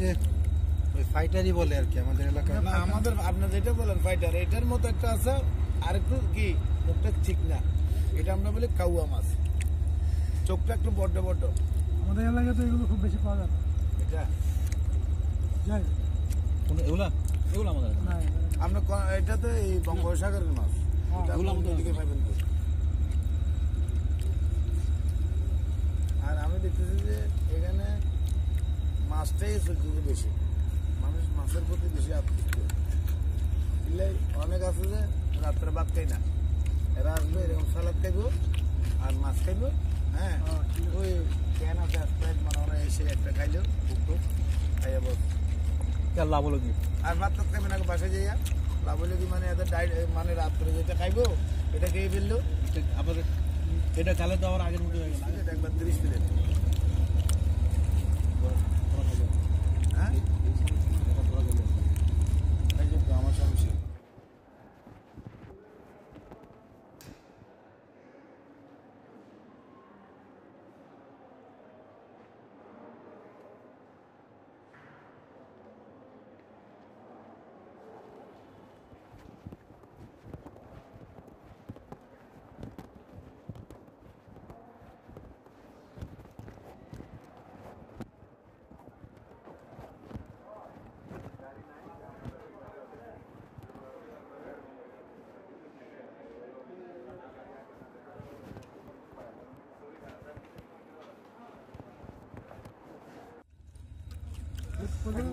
যে ওই ফাইটারই বলে আর কি আমাদের এলাকায়। না আমাদের আপনার যেটা বলেন ফাইটার, এটার মতো একটা আছে আর একটু কি মুখটা চিকনা, এটা আমরা বলি কাউয়া মাছ, চোখটা একটু বড্ড বড্ড। আমাদের এলাকায় তো এগুলো খুব বেশি পাওয়া যায় না। এটা যাই এগুলা আমাদের না আমরা এটা তো এই বঙ্গোপসাগরের মাছ, এটা এগুলো আমাদের এদিকে পাবেন তো। আর আমি দেখতেছি যে এখানে মাছটাই চলছে বেশি, মানুষ মাছের প্রতি বেশি আকৃষ্ট। অনেক আছে যে রাত্রে ভাত খাই না, এরা আসবে এরকম সালাদ খাইবো আর মাছ খাইবো। হ্যাঁ ওই ক্যান আছে স্প্রাইট মনে হয় এসে একটা খাইলো টুকটুক খাইয়া বস। লাভ হলো কি? আর ভাত টাত খাইবে না বাসায় যাইয়া, লাভ হইলো কি মানে এদের মানে রাত্রে যেটা খাইবো এটা খেয়ে ফেললো। আবার এটা কালে তো আবার আগের মতো হয়ে গেল। এটা একবার 30 প্লেট। হ্যাঁ আমার সমস্যা।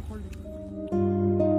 পর্যন্ত